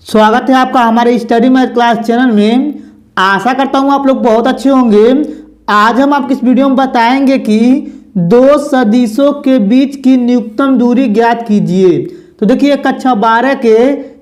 स्वागत है आपका हमारे स्टडी मैथ क्लास चैनल में। आशा करता हूँ आप लोग बहुत अच्छे होंगे। आज हम आपको इस वीडियो में बताएंगे कि दो सदिशों के बीच की न्यूनतम दूरी ज्ञात कीजिए। तो देखिए कक्षा 12 के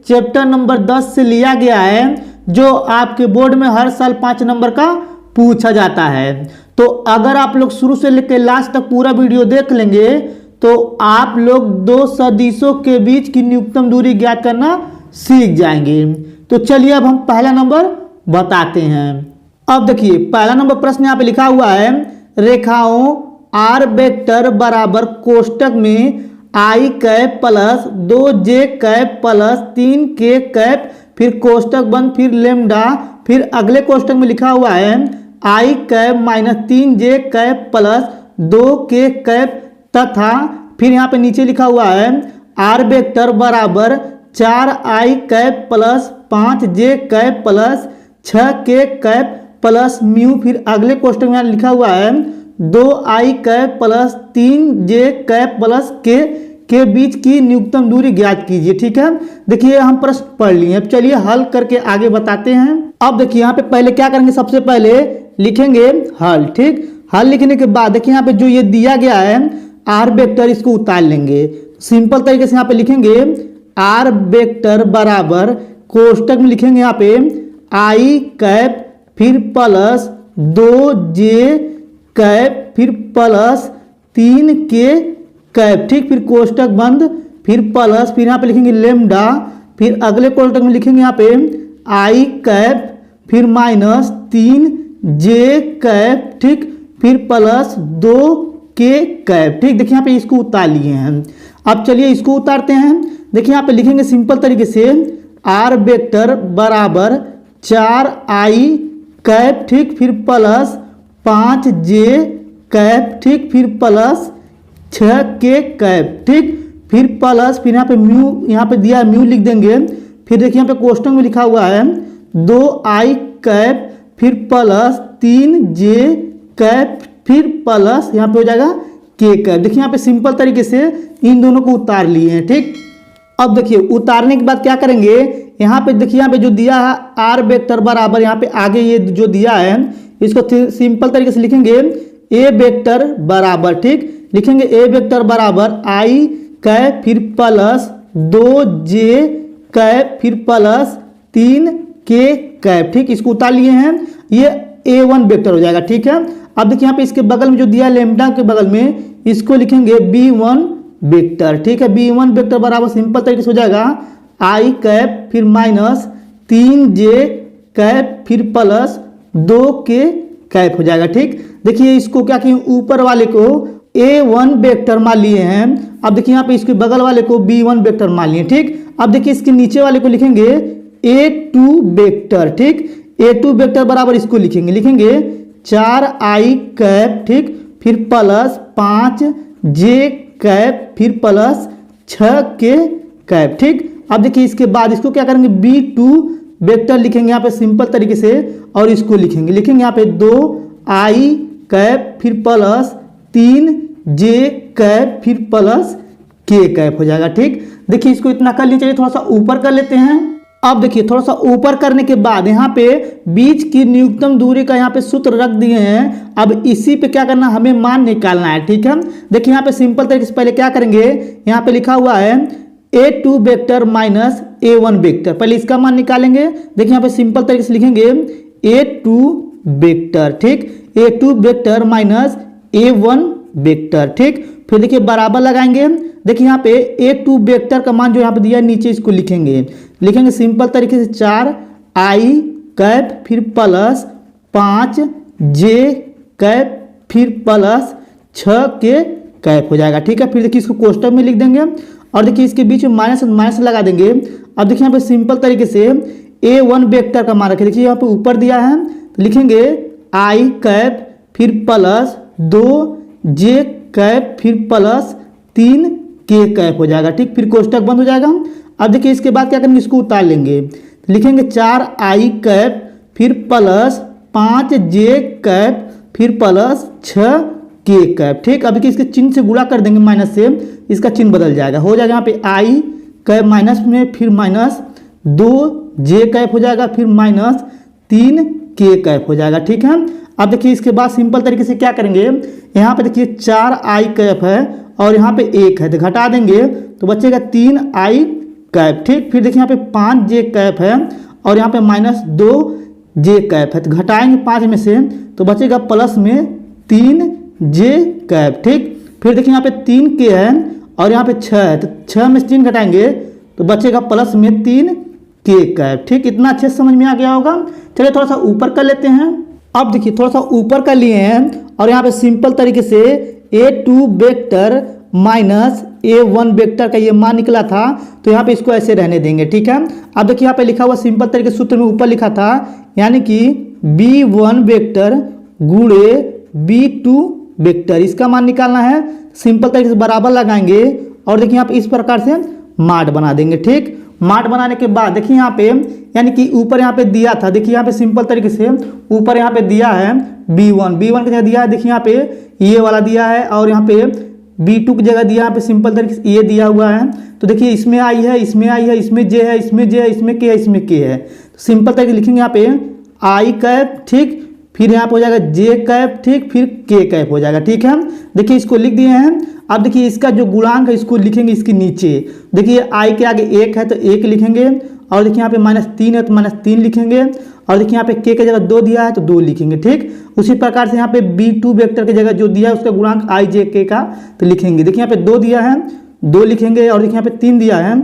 चैप्टर नंबर 10 से लिया गया है, जो आपके बोर्ड में हर साल 5 नंबर का पूछा जाता है। तो अगर आप लोग शुरू से लेकर लास्ट तक पूरा वीडियो देख लेंगे तो आप लोग दो सदिशों के बीच की न्यूनतम दूरी ज्ञात करना सीख जाएंगे। तो चलिए अब हम पहला नंबर बताते हैं। अब देखिए पहला नंबर प्रश्न यहाँ पे लिखा हुआ है, रेखाओं आर वेक्टर बराबर कोष्टक में I cap plus 2j cap plus 3k cap, फिर कोष्टक बंद, फिर लेमडा, फिर अगले कोष्टक में लिखा हुआ है I cap minus 3j cap plus 2k cap, तथा फिर यहाँ पे नीचे लिखा हुआ है आर वेक्टर बराबर 4i cap plus 5j cap plus 6k cap plus mu, फिर अगले क्वेश्चन में लिखा हुआ है 2i cap plus 3j cap plus k के बीच की न्यूनतम दूरी ज्ञात कीजिए। ठीक है, देखिए हम प्रश्न पढ़ लिए। अब चलिए हल करके आगे बताते हैं। अब देखिए यहाँ पे पहले क्या करेंगे, सबसे पहले लिखेंगे हल। ठीक, हल लिखने के बाद देखिए यहाँ पे जो ये दिया गया है आर वेक्टर, इसको उतार लेंगे। सिंपल तरीके से यहाँ पे लिखेंगे आर वेक्टर बराबर कोष्टक में लिखेंगे यहाँ पे आई कैप फिर प्लस 2j कैप फिर प्लस 3k कैप। ठीक, फिर कोष्टक बंद, फिर प्लस, फिर यहाँ पे लिखेंगे लेमडा, फिर अगले कोष्टक में लिखेंगे यहाँ पे आई कैप फिर माइनस 3j कैप, ठीक, फिर प्लस 2k कैप। ठीक, देखिए यहाँ पे इसको उतार लिए हैं। अब चलिए इसको उतारते हैं। देखिए यहाँ पे लिखेंगे सिंपल तरीके से आर वेक्टर बराबर 4i कैप, ठीक, फिर प्लस 5j कैप, ठीक, फिर प्लस 6k कैप, ठीक, फिर प्लस, फिर यहाँ पे म्यू, यहाँ पे दिया म्यू लिख देंगे। फिर देखिए यहाँ पे क्वेश्चन में लिखा हुआ है 2i कैप फिर प्लस 3j कैप फिर प्लस यहाँ पे हो जाएगा k कैप। देखिए यहाँ पे सिंपल तरीके से इन दोनों को उतार लिए हैं। ठीक, अब देखिए उतारने के बाद क्या करेंगे, यहाँ पे देखिए यहाँ पे जो दिया है आर वेक्टर बराबर, यहाँ पे आगे ये जो दिया है इसको सिंपल तरीके से लिखेंगे ए वेक्टर बराबर, ठीक, लिखेंगे ए वेक्टर बराबर आई कैप फिर प्लस 2j कैप फिर प्लस 3k कैप। ठीक, इसको उतार लिए हैं, ये a1 वेक्टर हो जाएगा। ठीक है, अब देखिए यहाँ पे इसके बगल में जो दिया लेमडा के बगल में इसको लिखेंगे b1 वेक्टर। ठीक है, b1 वेक्टर बराबर सिंपल तरीके से हो जाएगा आई कैप फिर माइनस 3j कैप फिर प्लस 2k कैप हो जाएगा। ठीक, देखिए इसको क्या किए, ऊपर वाले को a1 वेक्टर मान लिए हैं। अब देखिए यहाँ पे इसके बगल वाले को b1 वेक्टर मान लिए। ठीक, अब देखिए इसके नीचे वाले को लिखेंगे a2 वेक्टर। ठीक, a2 वेक्टर बराबर इसको लिखेंगे 4i कैप, ठीक, फिर प्लस 5j कैप फिर प्लस 6k कैप। ठीक, अब देखिए इसके बाद इसको क्या करेंगे b2 वेक्टर लिखेंगे यहाँ पे सिंपल तरीके से, और इसको लिखेंगे यहाँ पे 2i कैप फिर प्लस 3j कैप फिर प्लस k कैप हो जाएगा। ठीक, देखिए इसको इतना कर लीजिए, चाहिए थोड़ा सा ऊपर कर लेते हैं। अब देखिए थोड़ा सा ऊपर करने के बाद यहाँ पे बीच की न्यूनतम दूरी का यहाँ पे सूत्र रख दिए हैं। अब इसी पे क्या करना, हमें मान निकालना है। ठीक है, देखिए यहाँ पे सिंपल तरीके से पहले क्या करेंगे, यहाँ पे लिखा हुआ है a2 vector minus a1 vector, पहले इसका मान निकालेंगे। देखिए यहाँ पे सिंपल तरीके से लिखेंगे a2 वेक्टर, ठीक, a2 vector minus a1 vector. ठीक, फिर देखिए बराबर लगाएंगे। देखिए यहाँ पे a2 वेक्टर का मान जो यहाँ पे दिया है नीचे इसको लिखेंगे सिंपल तरीके से 4i कैप फिर प्लस 5j कैप फिर प्लस 6k कैप हो जाएगा। ठीक है, फिर देखिए इसको कोष्टक में लिख देंगे और देखिए इसके बीच में माइनस लगा देंगे। अब देखिए यहाँ पे सिंपल तरीके से a1 वेक्टर का मान रखें, देखिए यहाँ पे ऊपर दिया है तो लिखेंगे i कैप फिर प्लस 2j कैप फिर प्लस 3k कैप हो जाएगा। ठीक, फिर कोष्टक बंद हो जाएगा। अब देखिए इसके बाद क्या करेंगे, इसको उतार लेंगे, लिखेंगे 4i कैप फिर प्लस 5j कैप फिर प्लस 6k कैप। ठीक, अब देखिए इसके चिन्ह से गुणा कर देंगे माइनस से, इसका चिन्ह बदल जाएगा, हो जाएगा यहाँ पे i कैप माइनस में फिर माइनस 2 जे कैप हो जाएगा, फिर माइनस 3 के कैप हो जाएगा। ठीक है, अब देखिए इसके बाद सिंपल तरीके से क्या करेंगे, यहाँ पे देखिए 4 आई कैप है और यहाँ पे 1 है, तो घटा देंगे तो बचेगा 3 आई कैप। ठीक, फिर देखिए यहाँ पे 5 जे कैप है और यहाँ पे माइनस 2 जे कैप है, तो घटाएंगे 5 में से तो बचेगा प्लस में 3 जे कैप। ठीक, फिर देखिए यहाँ पे 3 के है और यहाँ पे 6 है, तो 6 में से 3 घटाएंगे तो बचेगा प्लस में 3 के कैप। ठीक, इतना अच्छे से समझ में आ गया होगा। चलिए थोड़ा सा ऊपर कर लेते हैं। अब देखिए थोड़ा सा ऊपर कर लिए हैं और यहाँ पे सिंपल तरीके से A2 vector minus A1 vector का ये मान निकला था, तो यहाँ पे इसको ऐसे रहने देंगे। ठीक है, अब देखिए यहाँ पे लिखा हुआ सिंपल तरीके से सूत्र में ऊपर लिखा था, यानी कि B1 वेक्टर गुणे B2 वेक्टर, इसका मान निकालना है। सिंपल तरीके से बराबर लगाएंगे और देखिए यहाँ पे इस प्रकार से माड बना देंगे। ठीक, माड बनाने के बाद देखिए यहाँ पे यानी कि ऊपर यहाँ पे दिया था, देखिए यहाँ पे सिंपल तरीके से ऊपर यहाँ पे दिया है B1 की जगह दिया है, देखिए यहाँ पे ये वाला दिया है और यहाँ पे B2 की जगह दिया, यहाँ पे सिंपल तरीके से ये दिया हुआ है। तो देखिए इसमें आई है, इसमें आई है, इसमें जे है, इसमें जे है, इसमें के है, इसमें के है। तो सिंपल तरीके से लिखेंगे यहाँ पे आई कैप, ठीक, फिर यहाँ पे हो जाएगा जे कैप, ठीक, फिर के कैप हो जाएगा। ठीक है, देखिए इसको लिख दिए हैं। अब देखिए इसका जो गुणांक है इसको लिखेंगे इसके नीचे, देखिए आई के आगे 1 है तो 1 लिखेंगे और देखिए यहाँ पे -3 है तो -3 लिखेंगे और देखिए यहाँ पे के जगह 2 दिया है तो 2 लिखेंगे। ठीक, उसी प्रकार से यहाँ पे B2 वेक्टर की जगह जो दिया है उसका गुणांक आई जे के का तो लिखेंगे। देखिए यहाँ पे 2 दिया है 2 लिखेंगे और देखिए यहाँ पे 3 दिया है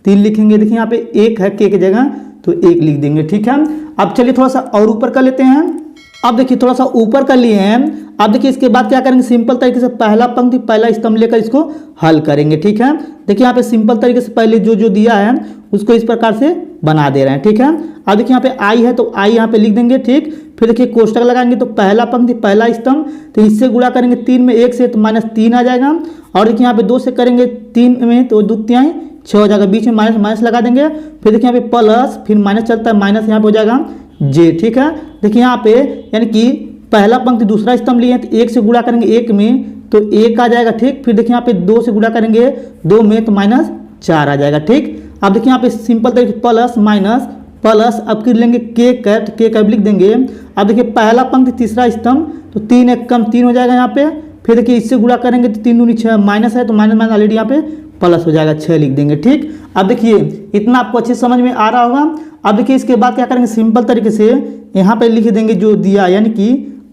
3 लिखेंगे। देखिए यहाँ पे 1 है के जगह तो 1 लिख देंगे। ठीक है, अब चलिए थोड़ा सा और ऊपर कर लेते हैं। अब देखिए थोड़ा सा ऊपर कर लिए हैं। अब देखिए इसके बाद क्या करेंगे, सिंपल तरीके से पहला पंक्ति पहला स्तंभ लेकर इसको हल करेंगे। ठीक है, देखिए यहाँ पे सिंपल तरीके से पहले जो दिया है उसको इस प्रकार से बना दे रहे हैं। ठीक है, अब देखिए यहाँ पे आई है तो आई यहाँ पे लिख देंगे। ठीक, फिर देखिए कोष्टक लगाएंगे तो पहला पंक्ति पहला स्तंभ, तो इससे गुणा करेंगे 3 में 1 से तो -3 आ जाएगा और देखिए यहाँ पे 2 से करेंगे 3 में तो 2 तिहाई 6 हो जाएगा, बीच में माइनस लगा देंगे। फिर देखिए यहाँ पे प्लस फिर माइनस चलता है, माइनस यहाँ पे हो जाएगा जे। ठीक है, देखिए यहाँ पे यानी कि पहला पंक्ति दूसरा स्तंभ लिए तो 1 से गुणा करेंगे 1 में तो 1 आ जाएगा। ठीक, फिर देखिए यहाँ पे 2 से गुणा करेंगे 2 में तो -4 आ जाएगा। ठीक, अब देखिए यहाँ पे सिंपल तरीके प्लस माइनस प्लस, अब फिर लेंगे के कैप तो के कैप लिख देंगे। अब देखिए पहला पंक्ति तीसरा स्तंभ तो 3 1 कम 3 हो जाएगा यहाँ पे। फिर देखिए इससे गुणा करेंगे तो 3 दूनी 6 माइनस है तो माइनस ऑलरेडी यहाँ पे प्लस हो जाएगा 6 लिख देंगे। ठीक, अब देखिए इतना आपको अच्छे समझ में आ रहा होगा। अब देखिए इसके बाद क्या करेंगे, सिंपल तरीके से यहाँ पे लिख देंगे जो दिया यानी कि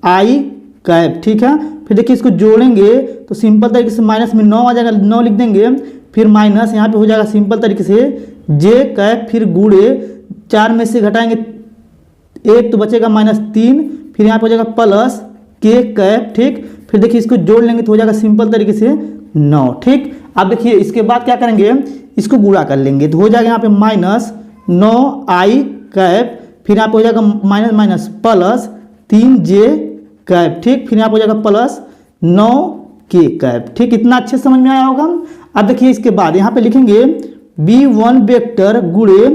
आई कैप। ठीक है, फिर देखिए इसको जोड़ेंगे तो सिंपल तरीके से माइनस में 9 आ जाएगा, 9 लिख देंगे। फिर माइनस यहाँ पे हो जाएगा सिंपल तरीके से जे कैप, फिर गुणे 4 में से घटाएंगे 1 तो बचेगा -3, फिर यहाँ पे हो जाएगा प्लस के कैप। ठीक, फिर देखिए इसको जोड़ लेंगे तो हो जाएगा सिंपल तरीके से 9। ठीक, अब देखिए इसके बाद क्या करेंगे, इसको गुणा कर लेंगे तो हो जाएगा यहाँ पे -9 आई कैप, फिर यहाँ पे हो जाएगा माइनस माइनस प्लस 3 जे कैप। ठीक, फिर यहाँ पे हो जाएगा प्लस 9 के कैप। ठीक, इतना अच्छे समझ में आया होगा। अब देखिए इसके बाद यहाँ पे लिखेंगे B1 वेक्टर गुणे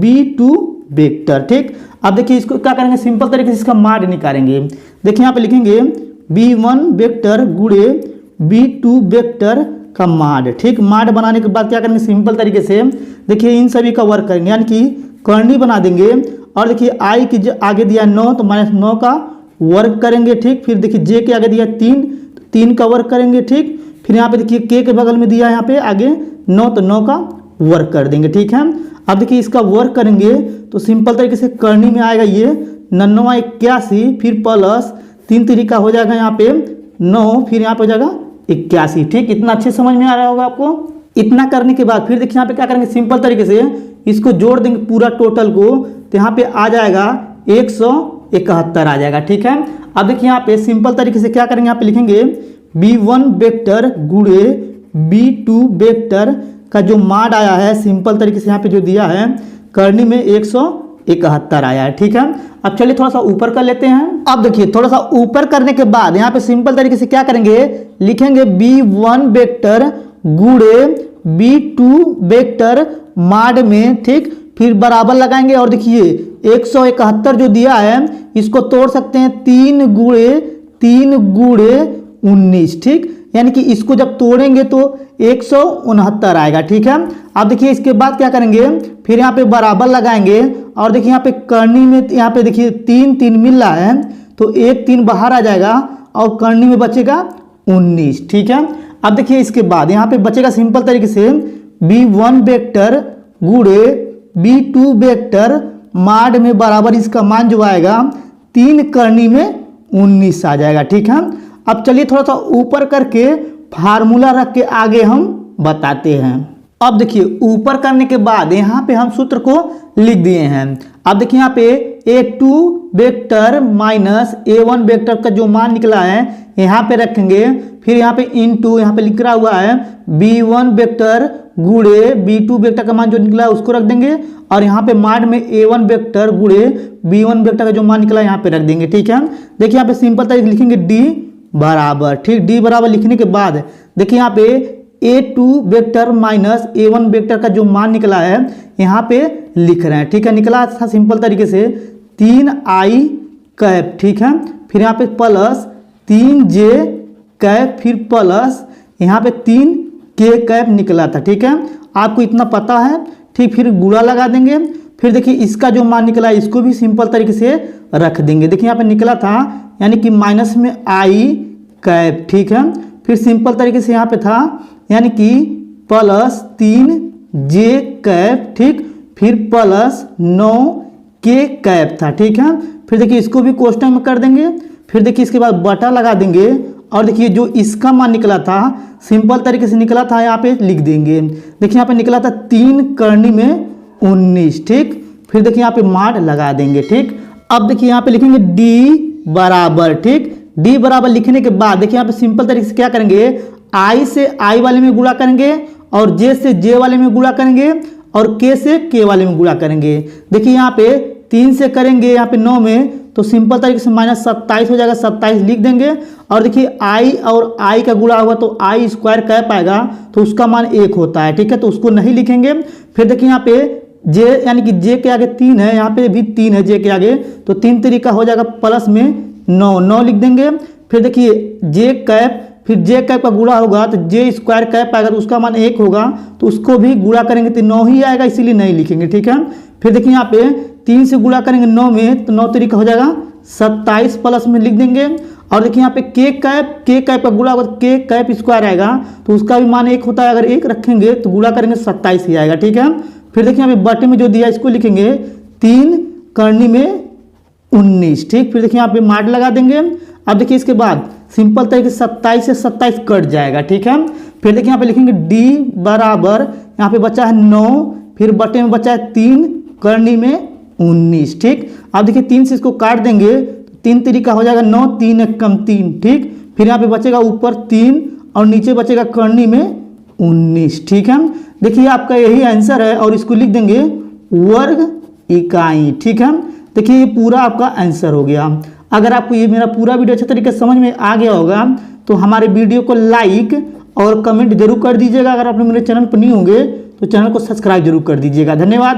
B2 वेक्टर। ठीक, अब देखिए इसको क्या करेंगे, सिंपल तरीके से इसका माड निकालेंगे। देखिए यहाँ पे लिखेंगे B1 वेक्टर गुणे B2 वेक्टर का माड। ठीक, माड बनाने के बाद क्या करेंगे, सिंपल तरीके से देखिए इन सभी का वर्क करेंगे यानी कि करनी बना देंगे और देखिए आई की आगे दिया 9 तो -9 का वर्क करेंगे। ठीक, फिर देखिए जे के आगे दिया 3 तो 3 का वर्क करेंगे। ठीक, फिर यहाँ पे देखिए के बगल में दिया यहाँ पे आगे 9 तो 9 का वर्क कर देंगे। ठीक है, अब देखिए इसका वर्क करेंगे तो सिंपल तरीके से करनी में आएगा ये 9 81, फिर प्लस 3 तरीका हो जाएगा यहाँ पे 9, फिर यहाँ पे हो जाएगा 81। ठीक, इतना अच्छे समझ में आ रहा होगा आपको। इतना करने के बाद फिर देखिए यहाँ पे क्या करेंगे, सिंपल तरीके से इसको जोड़ देंगे पूरा टोटल को तो यहाँ पे आ जाएगा 171 आ जाएगा। ठीक है, अब देखिए यहाँ पे सिंपल तरीके से क्या करेंगे, यहाँ पे लिखेंगे B1 वेक्टर गुणे B2 वेक्टर का जो माड आया है सिंपल तरीके से यहाँ पे जो दिया है करनी में 171 आया है। ठीक है, अब चलिए थोड़ा सा ऊपर कर लेते हैं। अब देखिए थोड़ा सा ऊपर करने के बाद यहाँ पे सिंपल तरीके से क्या करेंगे, लिखेंगे B1 वेक्टर गुणे B2 वेक्टर माड में। ठीक, फिर बराबर लगाएंगे और देखिए 171 जो दिया है इसको तोड़ सकते हैं 3 गुणे 19, ठीक। यानी कि इसको जब तोड़ेंगे तो 169 आएगा, ठीक है। अब देखिए इसके बाद क्या करेंगे, फिर यहाँ पे बराबर लगाएंगे और देखिए यहाँ पे करनी में यहाँ पे देखिए 3 3 मिल रहा है, तो एक 3 बाहर आ जाएगा और करनी में बचेगा 19, ठीक है। अब देखिए इसके बाद यहाँ पे बचेगा सिंपल तरीके से b1 वेक्टर गुणे b2 वेक्टर माड में बराबर इसका मान जो आएगा 3 करनी में 19 आ जाएगा, ठीक है। अब चलिए थोड़ा सा ऊपर करके फार्मूला रख के आगे हम बताते हैं। अब देखिए ऊपर करने के बाद यहाँ पे हम सूत्र को लिख दिए हैं। अब देखिए यहाँ पे a2 vector minus a1 vector का जो मान निकला है यहाँ पे रखेंगे, फिर यहाँ पे इनटू यहाँ पे लिख रहा हुआ है b1 वेक्टर गुणे b2 वेक्टर का मान जो निकला है उसको रख देंगे, और यहाँ पे माड में a1 वेक्टर गुणे b1 वेक्टर का जो मान निकला है यहाँ पे रख देंगे, ठीक है। देखिए यहाँ पे सिंपल तरीके लिखेंगे d बराबर, ठीक। d बराबर लिखने के बाद देखिए यहाँ पे a2 vector minus a1 vector का जो मान निकला है यहाँ पे लिख रहे हैं, ठीक है। निकला था सिंपल तरीके से 3i कैप, ठीक है। फिर यहाँ पे प्लस 3j कैप, फिर प्लस यहाँ पे 3k कैप निकला था, ठीक है। आपको इतना पता है, ठीक। फिर गुणा लगा देंगे, फिर देखिए इसका जो मान निकला है इसको भी सिंपल तरीके से रख देंगे। देखिए यहाँ पे निकला था यानी कि माइनस में i कैप, ठीक है। फिर सिंपल तरीके से यहाँ पे था यानी कि प्लस 3j कैप, ठीक। फिर प्लस 9k कैप था, ठीक है। फिर देखिए इसको भी क्वेश्चन में कर देंगे, फिर देखिए इसके बाद बटा लगा देंगे, और देखिए जो इसका मान निकला था सिंपल तरीके से निकला था यहाँ पे लिख देंगे। देखिए यहाँ पे निकला था 3 करनी में 19, ठीक। फिर देखिए यहाँ पे माड लगा देंगे, ठीक। अब देखिए यहाँ पे लिखेंगे d बराबर, ठीक। d बराबर लिखने के बाद देखिए यहाँ पे सिंपल तरीके से क्या करेंगे, i से i वाले में गुणा करेंगे और j से j वाले में गुणा करेंगे और k से k वाले में गुणा करेंगे। देखिए यहाँ पे 3 से करेंगे यहाँ पे 9 में, तो सिंपल तरीके से माइनस 27 हो जाएगा, 27 लिख देंगे। और देखिए i और i का गुणा हुआ तो i स्क्वायर कैप आएगा, तो उसका मान 1 होता है, ठीक है। तो उसको नहीं लिखेंगे। फिर देखिए यहाँ पे j यानी कि j के आगे 3 है, यहाँ पे भी 3 है j के आगे, तो 3 तरीका हो जाएगा प्लस में 9 लिख देंगे। फिर देखिए j कैप, फिर j कैप का गुणा होगा तो j स्क्वायर कैप आएगा, तो उसका मान 1 होगा, तो उसको भी गुणा करेंगे तो 9 ही आएगा, इसीलिए नहीं लिखेंगे, ठीक है। फिर देखिए यहाँ पे 3 से गुणा करेंगे 9 में, तो 9 तरीका हो जाएगा 27 प्लस में लिख देंगे। और देखिए यहाँ पे k कैप का गुणा होगा तो k कैप स्क्वायर आएगा, तो उसका भी मान 1 होता है, अगर 1 रखेंगे तो गुणा करेंगे 27 ही आएगा, ठीक है। फिर देखिए यहाँ पे बटे में जो दिया इसको लिखेंगे 3 करनी में 19, ठीक। फिर देखिए यहाँ पे माड लगा देंगे। अब देखिए इसके बाद सिंपल तरीके से 27 से 27 कट जाएगा, ठीक है। फिर देखिए यहाँ पे लिखेंगे d बराबर, यहाँ पे बचा है 9, फिर बटे में बचा है 3 करनी में 19, ठीक। अब देखिए 3 से इसको काट देंगे, 3 तरीका हो जाएगा 9, 3 1 कम 3, ठीक। फिर यहाँ पे बचेगा ऊपर 3 और नीचे बचेगा करनी में 19, ठीक है। देखिए आपका यही आंसर है, और इसको लिख देंगे वर्ग इकाई, ठीक है। देखिए ये पूरा आपका आंसर हो गया। अगर आपको ये मेरा पूरा वीडियो अच्छे तरीके से समझ में आ गया होगा तो हमारे वीडियो को लाइक और कमेंट जरूर कर दीजिएगा। अगर आप मेरे चैनल पर नहीं होंगे तो चैनल को सब्सक्राइब जरूर कर दीजिएगा। धन्यवाद।